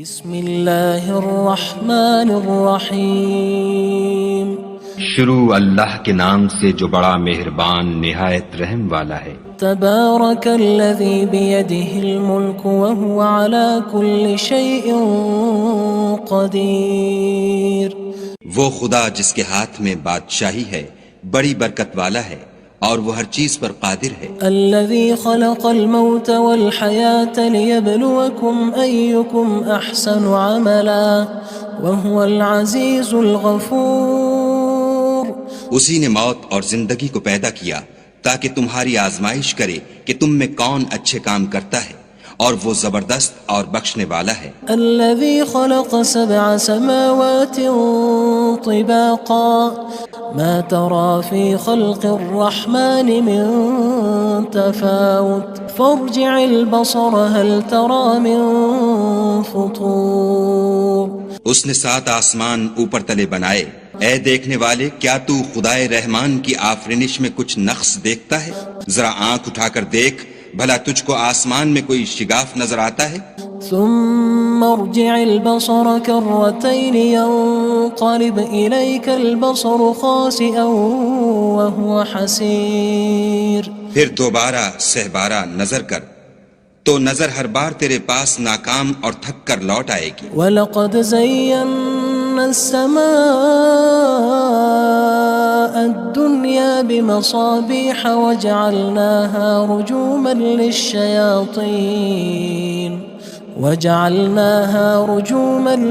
بسم اللہ الرحمن الرحیم شروع اللہ کے نام سے جو بڑا مہربان نہایت رحم والا ہے۔ تبارک الذی بیدہ الملک وہو علی کل شیء قدیر۔ وہ خدا جس کے ہاتھ میں بادشاہی ہے بڑی برکت والا ہے اور وہ ہر چیز پر قادر ہے۔ الذی خلق الموت والحیاة لیبلوکم ایکم احسن عملا وہو العزیز الغفور۔ اسی نے موت اور زندگی کو پیدا کیا تاکہ تمہاری آزمائش کرے کہ تم میں کون اچھے کام کرتا ہے، اور وہ زبردست اور بخشنے والا ہے۔ الذي خلق 7 سماوات طباقا ما ترى في خلق الرحمن من تفاوت فارجع البصر هل ترى من فطور۔ اس نے 7 آسمان اوپر تلے بنائے، اے دیکھنے والے کیا تو خدائے رحمان کی آفرینش میں کچھ نقص دیکھتا ہے؟ ذرا آنکھ اٹھا کر دیکھ، بھلا تجھ کو آسمان میں کوئی شگاف نظر آتا ہے؟ ثم ارجع البصر كرتين ينقلب إليك البصر خاسئا وهو حسير۔ پھر دوبارہ سہبارہ نظر کر تو نظر ہر بار تیرے پاس ناکام اور تھک کر لوٹ آئے گی۔ وَلَقَدْ زَيَّنَّا السَّمَاءَ الدُّنْيَا بِمَصَابِيحَ وَجَعَلْنَاهَا رُجُومًا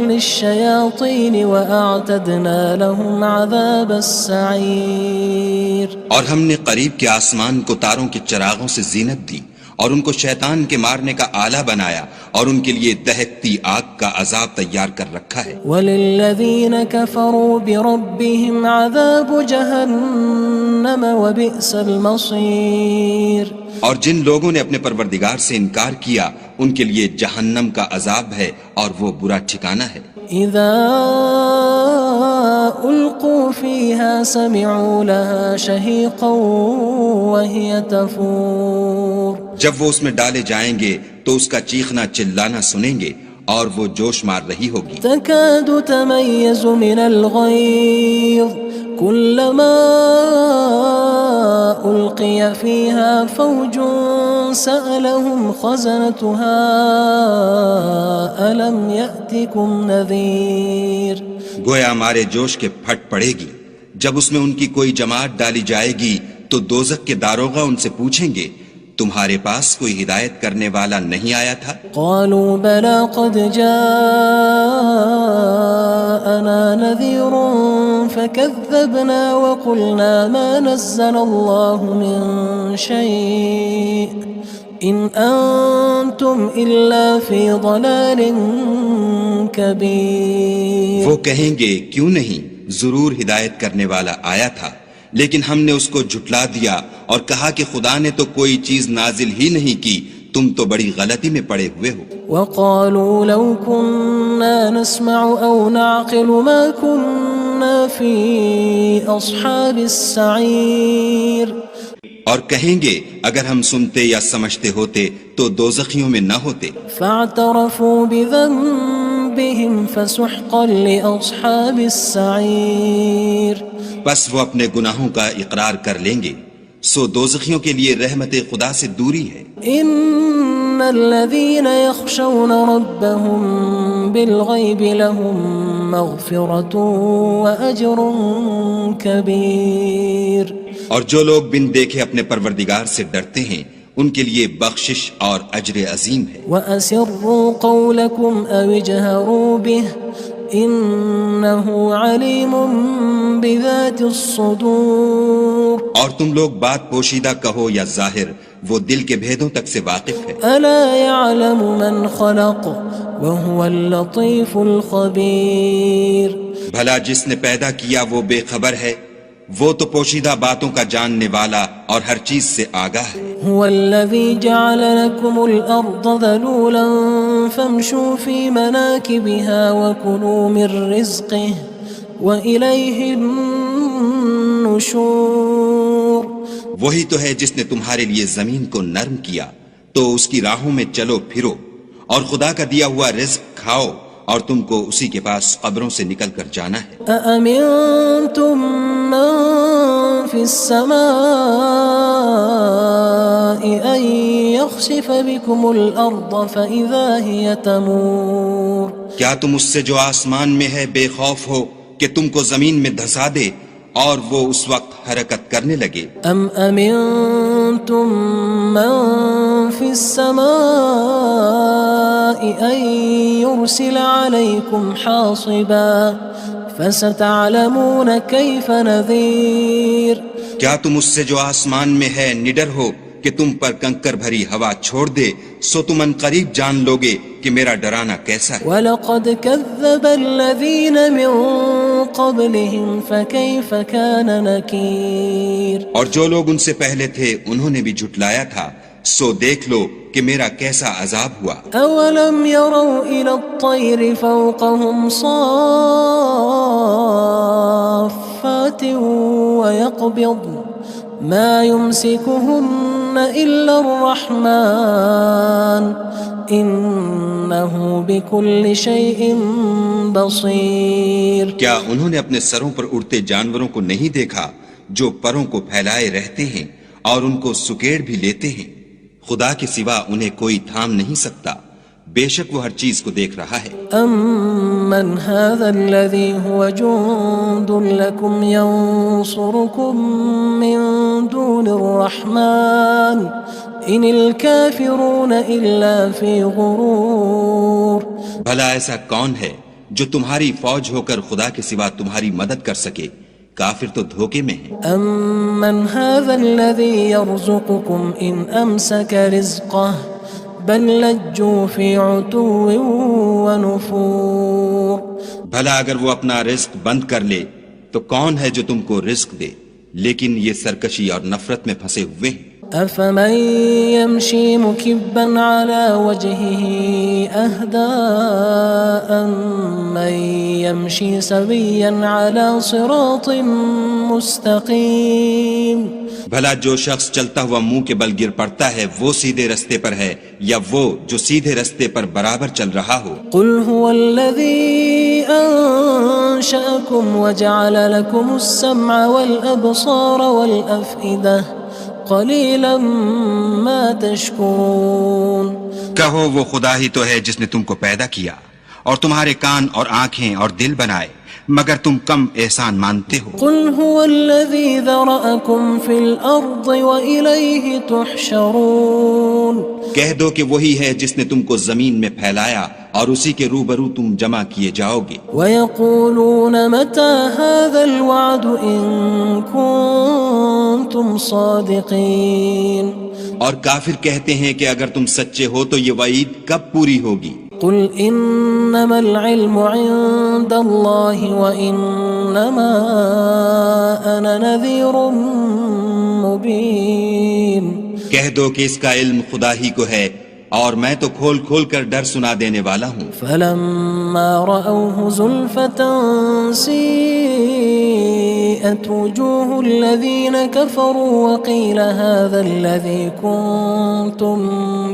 لِلشَّيَاطِينِ وَأَعْتَدْنَا لَهُمْ عَذَابَ السَّعِيرِ۔ اور ہم نے قریب کے آسمان کو تاروں کے چراغوں سے زینت دی اور ان کو شیطان کے مارنے کا آلہ بنایا، اور ان کے لیے دہکتی آگ کا عذاب تیار کر رکھا ہے۔ وَلِلَّذِينَ كَفَرُوا بِرَبِّهِمْ عَذَابُ جَهَنَّمَ وَبِئْسَ الْمَصِيرُ۔ اور جن لوگوں نے اپنے پروردگار سے انکار کیا ان کے لیے جہنم کا عذاب ہے اور وہ برا ٹھکانہ ہے۔ اذا القوا فيها سمعوا لها شهيقا وهي تفور۔ جب وہ اس میں ڈالے جائیں گے تو اس کا چیخنا چلانا سنیں گے اور وہ جوش مار رہی ہوگی۔ تكاد تميز من الغيظ كلما ألقي فيها فوج سألهم خزنتها ألم يأتكم نذير۔ گویا مارے جوش کے پھٹ پڑے گی۔ جب اس میں ان کی کوئی جماعت ڈالی جائے گی تو دوزخ کے داروغہ ان سے پوچھیں گے تمہارے پاس کوئی ہدایت کرنے والا نہیں آیا تھا؟ قالوا بلى قد جاءنا نذير فكذبنا وقلنا ما نزل الله من شيء إن أنتم إلا في ضلال كبير۔ وہ کہیں گے کیوں نہیں، ضرور ہدایت کرنے والا آیا تھا، لیکن ہم نے اس کو جھٹلا دیا اور کہا کہ خدا نے تو کوئی چیز نازل ہی نہیں کی، تم تو بڑی غلطی میں پڑے ہوئے ہو۔ وقالوا لو كنا نسمع أو نعقل ما كنا في أصحاب السعير۔ اور کہیں گے اگر ہم سنتے یا سمجھتے ہوتے تو دوزخیوں میں نہ ہوتے۔ فاعترفوا بذنبهم فسحقا لأصحاب السعير۔ بس وہ اپنے گناہوں کا اقرار کر لیں گے، سو دوزخیوں کے لیے رحمت خدا سے دوری ہے۔ ان الذين يخشون ربهم بالغيب لهم مغفرة واجر كبير۔ اور جو لوگ بن دیکھے اپنے پروردگار سے ڈرتے ہیں ان کے لیے بخشش اور اجر عظیم ہے۔ وَأَسِرُّوا قَوْلَكُمْ أَوِ اجْهَرُوا بِهِ إِنَّهُ عَلِيمٌ بِذَاتِ الصُّدُورِ۔ اور تم لوگ بات پوشیدہ کہو یا ظاہر، وہ دل کے بھیدوں تک سے واقف ہے۔ أَلَا يَعْلَمُ مَنْ خَلَقَ وَهُوَ اللَّطِيفُ الْخَبِيرُ۔ بھلا جس نے پیدا کیا وہ بے خبر ہے، وہ تو پوشیدہ باتوں کا جاننے والا اور ہر چیز سے آگاہ ہے۔ هو الذي جعل لكم الأرض ذلولا فامشوا في مناكبها وكلوا من رزقه وإليه النشور۔ وہی تو ہے جس نے تمہارے لیے زمین کو نرم کیا تو اس کی راہوں میں چلو پھرو اور خدا کا دیا ہوا رزق کھاؤ اور تم کو اسی کے پاس قبروں سے نکل کر جانا ہے۔ أأمنتم من في السماء أن يخسف بكم الأرض فإذا هي تمور کیا تم اس سے جو آسمان میں ہے بے خوف ہو کہ تم کو زمین میں دھسا دے اور وہ اس وقت حرکت کرنے لگے؟ أم أمنتم من في السماء أن يرسل عليكم حاصبا فستعلمون كيف نذير کیا تم اس سے جو آسمان میں ہے نڈر ہو کہ تم پر کنکر بھری ہوا چھوڑ دے، سو تم ان قریب جان لوگے کہ میرا ڈرانا کیسا ہے۔ وَلَقَدْ كَذَّبَ الَّذِينَ مِن قَبْلِهِمْ فَكَيْفَ كَانَ نَكِيرٌ اور جو لوگ ان سے پہلے تھے انہوں نے بھی جھٹلایا تھا، سو دیکھ لو کہ میرا کیسا عذاب ہوا۔ أَوَلَمْ يَرَوْا إِلَى الطَّيْرِ فَوْقَهُمْ صَافَّاتٍ وَيَقْبِضْنَ مَا يُمْسِكُهُنَّ إِلَّا الرَّحْمَنُ إِنَّهُ بِكُلِّ شَيْءٍ بَصِيرٌ کیا انہوں نے اپنے سروں پر اڑتے جانوروں کو نہیں دیکھا جو پروں کو پھیلائے رہتے ہیں اور ان کو سکیڑ بھی لیتے ہیں؟ خدا کے سوا انہیں کوئی تھام نہیں سکتا، بے شک وہ ہر چیز کو دیکھ رہا ہے۔ أَمَّنْ هَذَا الَّذِي هُوَ جُندٌ لَكُمْ يَنصُرُكُم مِّن دُونِ الرَّحْمَنِ إِنِ الْكَافِرُونَ إِلَّا فِي غُرُورٍ بھلا ایسا کون ہے جو تمہاری فوج ہو کر خدا کے سوا تمہاری مدد کر سکے؟ کافر تو دھوکے میں ہیں۔ أَمَّنْ هَذَا الَّذِي يَرْزُقُكُمْ إِنْ أَمْسَكَ رِزْقَهُ بَلْ لَجُّوا فِي عُتُوٍّ وَنُفُورٍ بھلا اگر وہ اپنا رزق بند کر لے تو کون ہے جو تم کو رزق دے؟ لیکن یہ سرکشی اور نفرت میں پھنسے ہوئے ہیں۔ أَفَمَن يَمْشِي مُكِبًّا عَلَى وَجْهِهِ أَهْدَىٰ أَمَّن يَمْشِي سَوِيًّا عَلَى صِرَاطٍ مُّسْتَقِيمٍ بھلا جو شخص چلتا ہوا منہ کے بل گر پڑتا ہے وہ سیدھے رستے پر ہے یا وہ جو سیدھے رستے پر برابر چل رہا ہو؟ قُلْ هُوَ الَّذِي أَنشَأَكُمْ وَجَعَلَ لَكُمُ السَّمْعَ وَالْأَبْصَارَ وَالْأَفْئِدَةَ قَلِيلًا مَا تَشْكُرُونَ کہو وہ خدا ہی تو ہے جس نے تم کو پیدا کیا اور تمہارے کان اور آنکھیں اور دل بنائے، مگر تم کم احسان مانتے ہو۔ قُلْ هُوَ الَّذِي ذَرَأَكُمْ فِي الْأَرْضِ وَإِلَيْهِ تُحْشَرُونَ کہہ دو کہ وہی ہے جس نے تم کو زمین میں پھیلایا اور اسی کے روبرو تم جمع کیے جاؤ گے۔ وَيَقُولُونَ مَتَى هَذَا الْوَعْدُ إِن كُنتُمْ صَادِقِينَ اور کافر کہتے ہیں کہ اگر تم سچے ہو تو یہ وعید کب پوری ہوگی؟ قُلْ إِنَّمَا الْعِلْمُ عِندَ اللَّهِ وَإِنَّمَا أَنَا نَذِيرٌ مُّبِينٌ کہہ دو کہ اس کا علم خدا ہی کو ہے اور میں تو کھول کھول کر ڈر سنا دینے والا ہوں۔ فَلَمَّا رَأَوْهُ زُلْفَةً سِيئَتْ وُجُوهُ الَّذِينَ كَفَرُوا وَقِيلَ هَذَا الَّذِي كُنتُم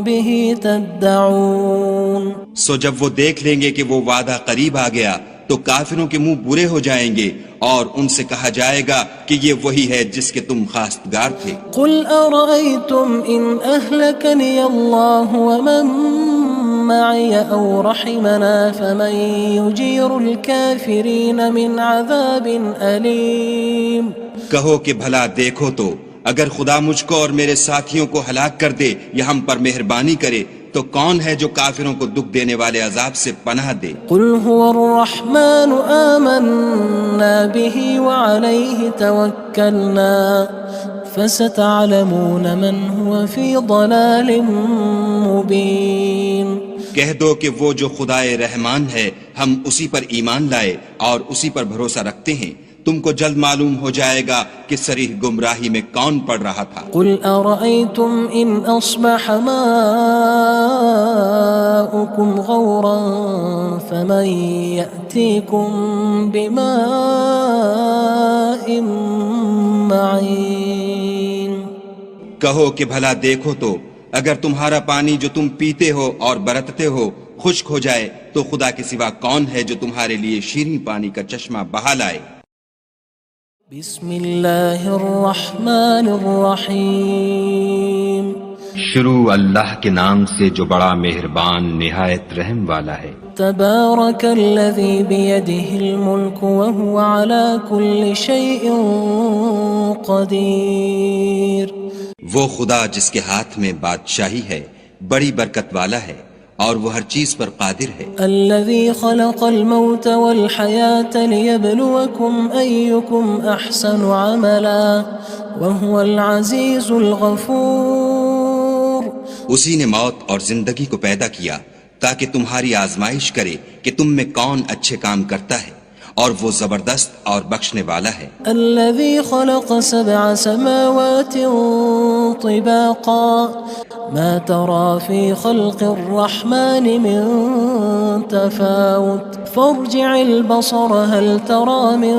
بِهِ تَدَّعُونَ سو جب وہ دیکھ لیں گے کہ وہ وعدہ قریب آ گیا تو کافروں کے منہ برے ہو جائیں گے اور ان سے کہا جائے گا کہ یہ وہی ہے جس کے تم خواستگار تھے۔ قُلْ أَرَأَيْتُمْ إِنْ أَهْلَكَنِيَ اللَّهُ وَمَن مَّعِيَ أَوْ رَحِمَنَا فَمَن يُجِيرُ الْكَافِرِينَ مِنْ عَذَابٍ أَلِيمٍ کہو کہ بھلا دیکھو تو اگر خدا مجھ کو اور میرے ساتھیوں کو ہلاک کر دے یا ہم پر مہربانی کرے تو کون ہے جو کافروں کو دکھ دینے والے عذاب سے پناہ دے؟ قُلْ هُوَ الرَّحْمَنُ آمَنَّا بِهِ وَعَلَيْهِ تَوَكَّلْنَا فَسَتَعْلَمُونَ مَنْ هُوَ فِي ضَلَالٍ مُّبِينٍ کہہ دو کہ وہ جو خدائے رحمان ہے ہم اسی پر ایمان لائے اور اسی پر بھروسہ رکھتے ہیں، تم کو جلد معلوم ہو جائے گا کہ صریح گمراہی میں کون پڑ رہا تھا۔ قُلْ أَرَأَيْتُمْ إِنْ أَصْبَحَ مَاؤُكُمْ غَوْرًا فَمَن يَأْتِيكُم بِمَاءٍ مَّعِينٍ کہو کہ بھلا دیکھو تو اگر تمہارا پانی جو تم پیتے ہو اور برتتے ہو خشک ہو جائے تو خدا کے سوا کون ہے جو تمہارے لیے شیریں پانی کا چشمہ بہا لائے؟ بسم اللہ الرحمن الرحیم شروع اللہ کے نام سے جو بڑا مہربان نہایت رحم والا ہے۔ تبارک الذی بیدہ الملک وہو علی کل شیء قدیر۔ وہ خدا جس کے ہاتھ میں بادشاہی ہے بڑی برکت والا ہے اور وہ ہر چیز پر قادر ہے۔ الذی خلق الموت والحیاة لیبلوکم ایکم احسن عملا وہو العزیز الغفور۔ اسی نے موت اور زندگی کو پیدا کیا تاکہ تمہاری آزمائش کرے کہ تم میں کون اچھے کام کرتا ہے، اور وہ زبردست اور بخشنے والا ہے۔ الذي خلق 7 سماوات طباقا ما ترى في خلق الرحمن من تفاوت فارجع البصر هل ترى من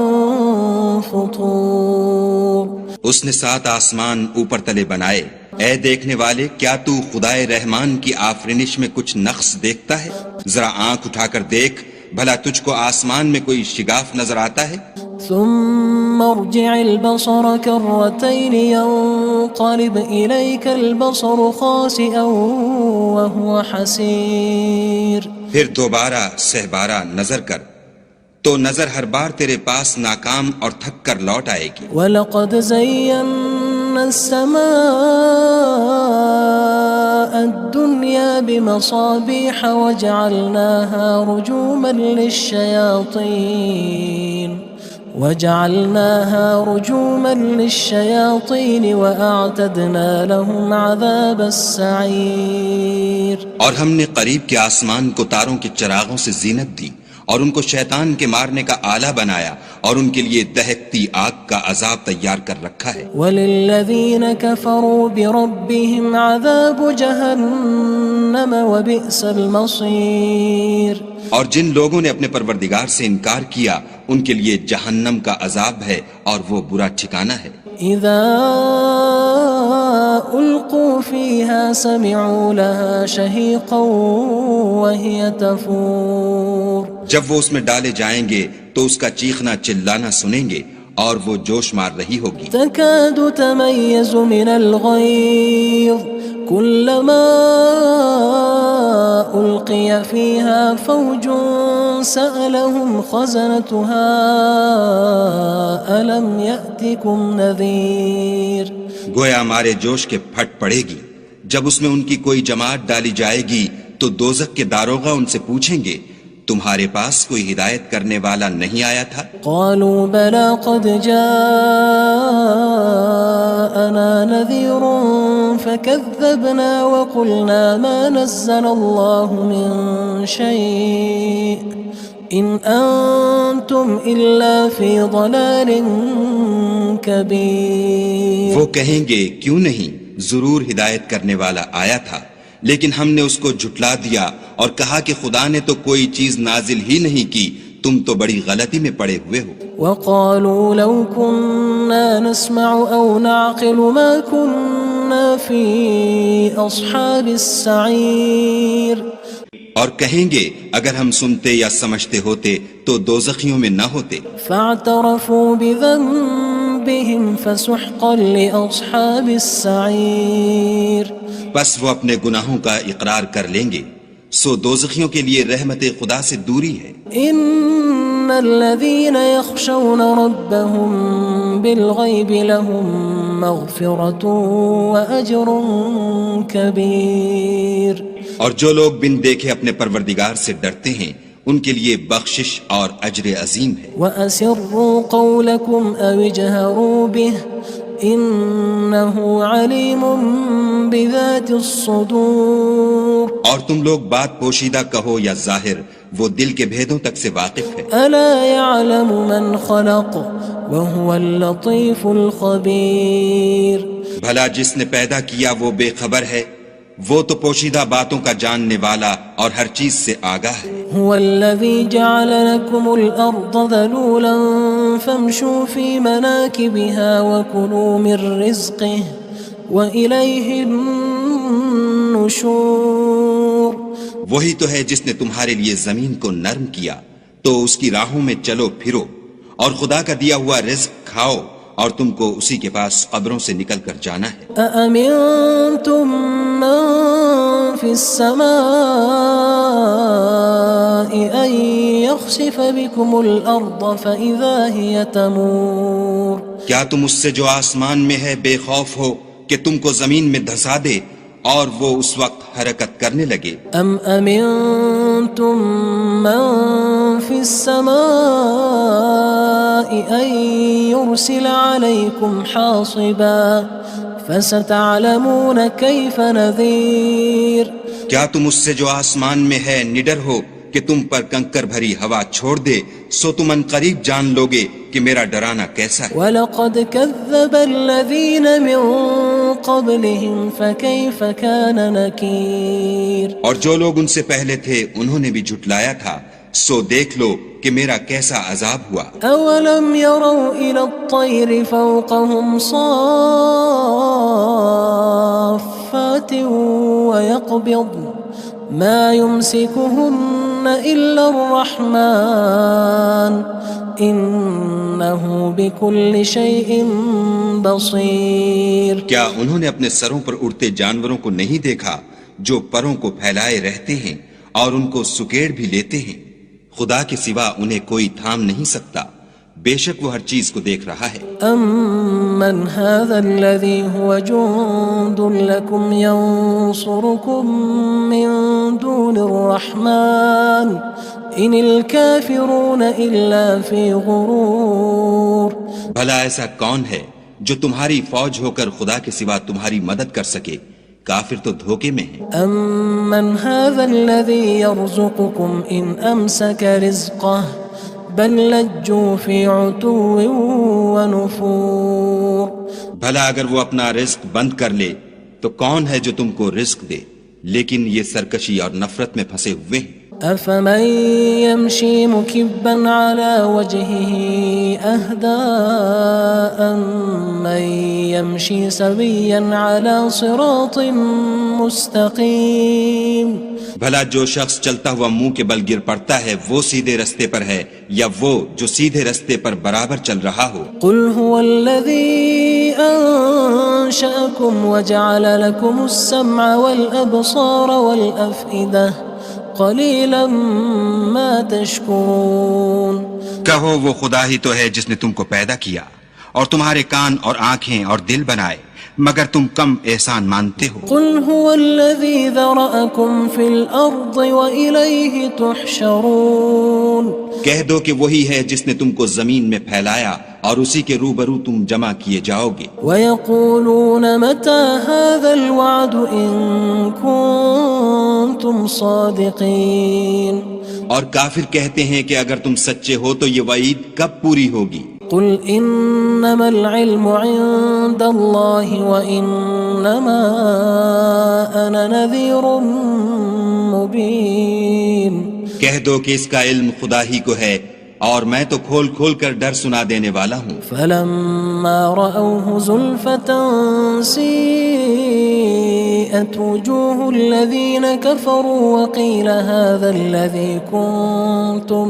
فطور۔ اس نے 7 آسمان اوپر تلے بنائے، اے دیکھنے والے کیا تو خدائے رحمان کی آفرینش میں کچھ نقص دیکھتا ہے؟ ذرا آنکھ اٹھا کر دیکھ، بھلا تجھ کو آسمان میں کوئی شگاف نظر آتا ہے؟ ثم ارجع البصر كرتين ينقلب إليك البصر خاسئا وهو حسير۔ پھر دوبارہ سہبارہ نظر کر تو نظر ہر بار تیرے پاس ناکام اور تھک کر لوٹ آئے گی۔ وَلَقَدْ زَيَّنَّا السَّمَاءَ الدُّنْيَا بِمَصَابِيحَ وَجَعَلْنَاهَا رُجُومًا لِلشَّيَاطِينِ وَأَعْتَدْنَا لَهُمْ عَذَابَ السَّعِيرِ۔ اور ہم نے قریب کے آسمان کو تاروں کے چراغوں سے زینت دی اور ان کو شیطان کے مارنے کا آلہ بنایا اور ان کے لیے دہکتی آگ کا عذاب تیار کر رکھا ہے۔ وَلِلَّذِينَ كَفَرُوا بِرَبِّهِمْ عَذَابُ جَهَنَّمَ وَبِئْسَ الْمَصِيرُ۔ اور جن لوگوں نے اپنے پروردگار سے انکار کیا ان کے لیے جہنم کا عذاب ہے اور وہ برا ٹھکانہ ہے۔ اذا القوا فيها سمعوا لها شهيقا وهي تفور۔ جب وہ اس میں ڈالے جائیں گے تو اس کا چیخنا چلانا سنیں گے اور وہ جوش مار رہی ہوگی۔ تكاد تميز من الغيظ كلما ألقي فيها فوج سألهم خزنتها ألم يأتكم نذير۔ گویا ہمارے جوش کے پھٹ پڑے گی جب اس میں ان کی کوئی جماعت ڈالی جائے گی تو دوزخ کے داروغہ ان سے پوچھیں گے تمہارے پاس کوئی ہدایت کرنے والا نہیں آیا تھا؟ قالوا بلى قد جاءنا نذير فكذبنا وقلنا ما نزل الله من شيء إن أنتم إلا في ضلال كبير۔ وہ کہیں گے کیوں نہیں، ضرور ہدایت کرنے والا آیا تھا، لیکن ہم نے اس کو جھٹلا دیا اور کہا کہ خدا نے تو کوئی چیز نازل ہی نہیں کی، تم تو بڑی غلطی میں پڑے ہوئے ہو۔ وقالوا لو كنا نسمع أو نعقل ما كنا في أصحاب السعير۔ اور کہیں گے اگر ہم سنتے یا سمجھتے ہوتے تو دوزخیوں میں نہ ہوتے۔ فاعترفوا بذنبهم فسحقا لأصحاب السعير۔ بس وہ اپنے گناہوں کا اقرار کر لیں گے، سو دوزخیوں کے لیے رحمت خدا سے دوری ہے۔ ان الذين يخشون ربهم بالغيب لهم مغفرة وأجر كبير۔ اور جو لوگ بن دیکھے اپنے پروردگار سے ڈرتے ہیں ان کے لیے بخشش اور اجر عظیم ہے۔ وَأَسِرُّوا قَوْلَكُمْ أَوِ اجْهَرُوا بِهِ إِنَّهُ عَلِيمٌ بِذَاتِ الصُّدُورِ۔ اور تم لوگ بات پوشیدہ کہو یا ظاہر، وہ دل کے بھیدوں تک سے واقف ہے۔ أَلَا يَعْلَمُ مَنْ خَلَقَ وَهُوَ اللَّطِيفُ الْخَبِيرُ۔ بھلا جس نے پیدا کیا وہ بے خبر ہے، وہ تو پوشیدہ باتوں کا جاننے والا اور ہر چیز سے آگاہ ہے۔ هو الذي جعل لكم الأرض ذلولا فامشوا في مناكبها وكلوا من رزقه وإليه النشور۔ النشور وہی تو ہے جس نے تمہارے لیے زمین کو نرم کیا تو اس کی راہوں میں چلو پھرو، اور خدا کا دیا ہوا رزق کھاؤ، اور تم کو اسی کے پاس قبروں سے نکل کر جانا ہے۔ أأمنتم من في السماء أن يخسف بكم الأرض فإذا هي تمور کیا تم اس سے جو آسمان میں ہے بے خوف ہو کہ تم کو زمین میں دھسا دے اور وہ اس وقت حرکت کرنے لگے؟ أم أمنتم من في السماء أن يرسل عليكم حاصبا فستعلمون كيف نذير کیا تم اس سے جو آسمان میں ہے نڈر ہو کہ تم پر کنکر بھری ہوا چھوڑ دے، سو تم ان قریب جان لوگے کہ میرا ڈرانا کیسا ہے۔ وَلَقَدْ كَذَّبَ الَّذِينَ مِن قَبْلِهِمْ فَكَيْفَ كَانَ نَكِيرٌ اور جو لوگ ان سے پہلے تھے انہوں نے بھی جھٹلایا تھا، سو دیکھ لو کہ میرا کیسا عذاب ہوا۔ أَوَلَمْ يَرَوْا إِلَى الطَّيْرِ فَوْقَهُمْ صَافَّاتٍ وَيَقْبِضْنَ مَا يُمْسِكُهُنَّ إِلَّا الرَّحْمَنُ إِنَّهُ بِكُلِّ شَيْءٍ بَصِيرٌ کیا انہوں نے اپنے سروں پر اڑتے جانوروں کو نہیں دیکھا جو پروں کو پھیلائے رہتے ہیں اور ان کو سکیڑ بھی لیتے ہیں؟ خدا کے سوا انہیں کوئی تھام نہیں سکتا، بے شک وہ ہر چیز کو دیکھ رہا ہے۔ أَمَّنْ هَذَا الَّذِي هُوَ جُندٌ لَكُمْ يَنصُرُكُم مِّن دُونِ الرَّحْمَنِ إِنِ الْكَافِرُونَ إِلَّا فِي غُرُورٍ بھلا ایسا کون ہے جو تمہاری فوج ہو کر خدا کے سوا تمہاری مدد کر سکے؟ کافر تو دھوکے میں ہیں۔ أَمَّنْ هَذَا الَّذِي يَرْزُقُكُمْ إِنْ أَمْسَكَ رِزْقَهُ بَلْ لَجُّوا فِي عُتُوٍّ وَنُفُورٍ بھلا اگر وہ اپنا رزق بند کر لے تو کون ہے جو تم کو رزق دے؟ لیکن یہ سرکشی اور نفرت میں پھنسے ہوئے ہیں۔ أَفَمَن يَمْشِي مُكِبًّا عَلَى وَجْهِهِ أَهْدَىٰ أَمَّن يَمْشِي سَوِيًّا عَلَى صِرَاطٍ مُّسْتَقِيمٍ بھلا جو شخص چلتا ہوا منہ کے بل گر پڑتا ہے وہ سیدھے رستے پر ہے یا وہ جو سیدھے رستے پر برابر چل رہا ہو؟ قُلْ هُوَ الَّذِي أَنشَأَكُمْ وَجَعَلَ لَكُمُ السَّمْعَ وَالْأَبْصَارَ وَالْأَفْئِدَةَ قَلِيلًا مَا تَشْكُرُونَ کہو وہ خدا ہی تو ہے جس نے تم کو پیدا کیا اور تمہارے کان اور آنکھیں اور دل بنائے، مگر تم کم احسان مانتے ہو۔ قُلْ هُوَ الَّذِي ذَرَأَكُمْ فِي الْأَرْضِ وَإِلَيْهِ تُحْشَرُونَ کہہ دو کہ وہی ہے جس نے تم کو زمین میں پھیلایا اور اسی کے روبرو تم جمع کیے جاؤ گے۔ وَيَقُولُونَ مَتَى هَذَا الْوَعْدُ إِن كُنتُمْ صَادِقِينَ اور کافر کہتے ہیں کہ اگر تم سچے ہو تو یہ وعید کب پوری ہوگی؟ قُلْ إِنَّمَا الْعِلْمُ عِندَ اللَّهِ وَإِنَّمَا أَنَا نَذِيرٌ مُّبِينٌ کہہ دو کہ اس کا علم خدا ہی کو ہے اور میں تو کھول کھول کر ڈر سنا دینے والا ہوں۔ فَلَمَّا رَأَوْهُ زُلْفَةً سِيئَتْ وُجُوهُ الَّذِينَ كَفَرُوا وَقِيلَ هَذَا الَّذِي كُنتُم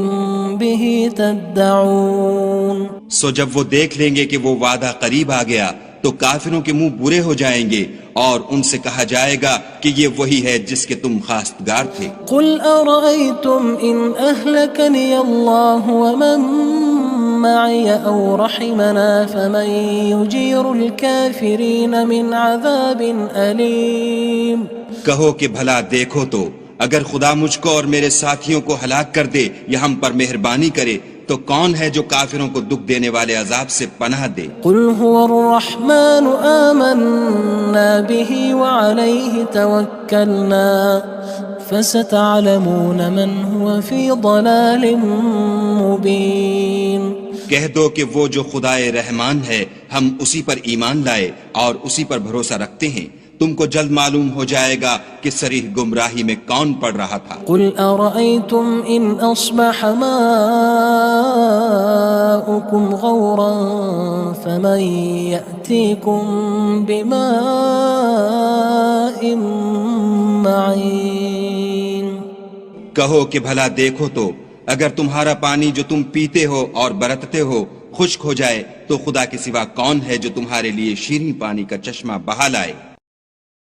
بِهِ تَدَّعُونَ سو جب وہ دیکھ لیں گے کہ وہ وعدہ قریب آ گیا تو کافروں کے منہ برے ہو جائیں گے اور ان سے کہا جائے گا کہ یہ وہی ہے جس کے تم خواستگار تھے۔ قُلْ أَرَأَيْتُمْ إِنْ أَهْلَكَنِيَ اللَّهُ وَمَن مَّعِيَ أَوْ رَحِمَنَا فَمَن يُجِيرُ الْكَافِرِينَ مِنْ عَذَابٍ أَلِيمٍ کہو کہ بھلا دیکھو تو اگر خدا مجھ کو اور میرے ساتھیوں کو ہلاک کر دے یا ہم پر مہربانی کرے تو کون ہے جو کافروں کو دکھ دینے والے عذاب سے پناہ دے؟ قُلْ هُوَ الرَّحْمَنُ آمَنَّا بِهِ وَعَلَيْهِ تَوَكَّلْنَا فَسَتَعْلَمُونَ مَنْ هُوَ فِي ضَلَالٍ مُّبِينٍ کہہ دو کہ وہ جو خدائے رحمان ہے ہم اسی پر ایمان لائے اور اسی پر بھروسہ رکھتے ہیں، تم کو جلد معلوم ہو جائے گا کہ صریح گمراہی میں کون پڑ رہا تھا۔ قُلْ أَرَأَيْتُمْ إِنْ أَصْبَحَ مَاؤُكُمْ غَوْرًا فَمَن يَأْتِيكُم بِمَاءٍ معين کہو کہ بھلا دیکھو تو اگر تمہارا پانی جو تم پیتے ہو اور برتتے ہو خشک ہو جائے تو خدا کے سوا کون ہے جو تمہارے لیے شیریں پانی کا چشمہ بہا لائے؟